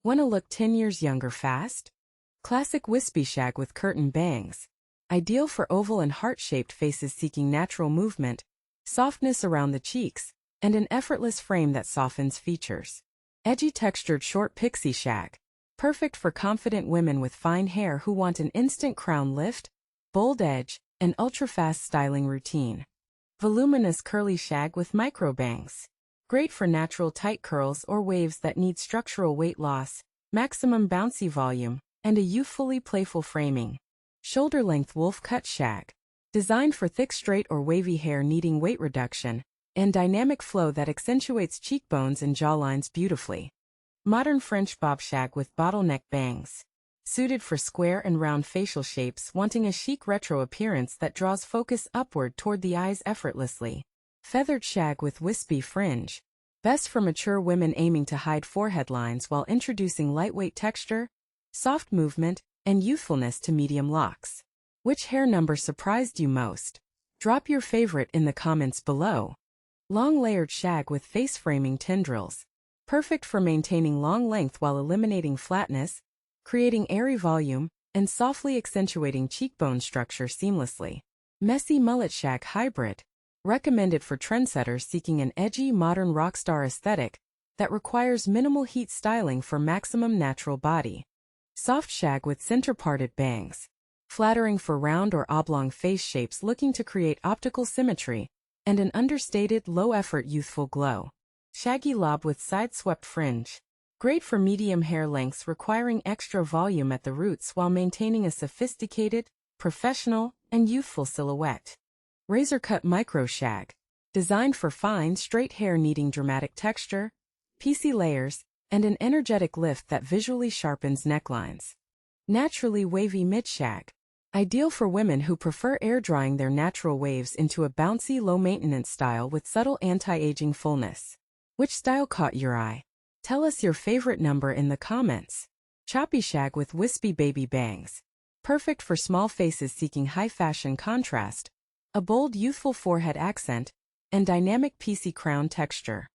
Want to look 10 years younger fast? Classic wispy shag with curtain bangs. Ideal for oval and heart-shaped faces seeking natural movement, softness around the cheeks, and an effortless frame that softens features. Edgy textured short pixie shag. Perfect for confident women with fine hair who want an instant crown lift, bold edge, and ultra-fast styling routine. Voluminous curly shag with micro bangs. Great for natural tight curls or waves that need structural weight loss, maximum bouncy volume, and a youthfully playful framing. Shoulder-length wolf-cut shag. Designed for thick straight or wavy hair needing weight reduction, and dynamic flow that accentuates cheekbones and jawlines beautifully. Modern French bob shag with bottleneck bangs. Suited for square and round facial shapes wanting a chic retro appearance that draws focus upward toward the eyes effortlessly. Feathered shag with wispy fringe. Best for mature women aiming to hide forehead lines while introducing lightweight texture, soft movement, and youthfulness to medium locks. Which hair number surprised you most? Drop your favorite in the comments below. Long layered shag with face framing tendrils. Perfect for maintaining long length while eliminating flatness, creating airy volume, and softly accentuating cheekbone structure seamlessly. Messy mullet-shag hybrid. Recommended for trendsetters seeking an edgy modern rockstar aesthetic that requires minimal heat styling for maximum natural body. Soft shag with center-parted bangs. Flattering for round or oblong face shapes looking to create optical symmetry and an understated, low-effort youthful glow. Shaggy Lob with Side-Swept Fringe. Great for medium hair lengths requiring extra volume at the roots while maintaining a sophisticated, professional, and youthful silhouette. Razor-cut micro shag. Designed for fine, straight hair needing dramatic texture, piecey layers, and an energetic lift that visually sharpens necklines. Naturally wavy mid-shag. Ideal for women who prefer air-drying their natural waves into a bouncy, low-maintenance style with subtle anti-aging fullness. Which style caught your eye? Tell us your favorite number in the comments. Choppy shag with wispy baby bangs. Perfect for small faces seeking high-fashion contrast, a bold, youthful forehead accent, and dynamic piecey crown texture.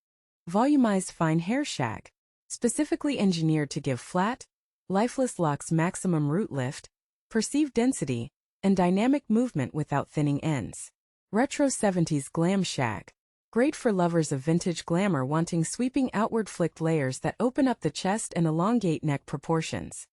Volumized fine hair shag. Specifically engineered to give flat, lifeless locks maximum root lift, perceived density, and dynamic movement without thinning ends. Retro 70s glam shag. Great for lovers of vintage glamour wanting sweeping outward flicked layers that open up the chest and elongate neck proportions.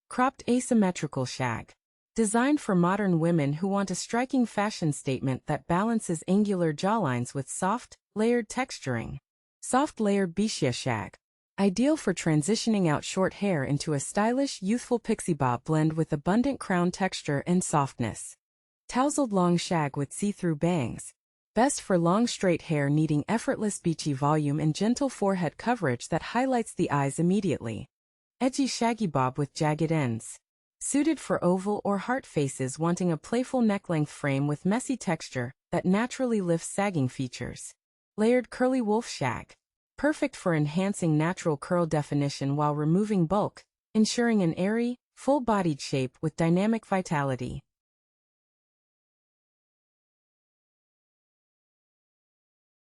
Cropped asymmetrical shag. Designed for modern women who want a striking fashion statement that balances angular jawlines with soft, layered texturing. Soft layered Bixie shag. Ideal for transitioning out short hair into a stylish, youthful pixie bob blend with abundant crown texture and softness. Tousled long shag with see-through bangs. Best for long straight hair needing effortless beachy volume and gentle forehead coverage that highlights the eyes immediately. Edgy shaggy bob with jagged ends. Suited for oval or heart faces wanting a playful neck-length frame with messy texture that naturally lifts sagging features. Layered curly wolf shag. Perfect for enhancing natural curl definition while removing bulk, ensuring an airy, full-bodied shape with dynamic vitality.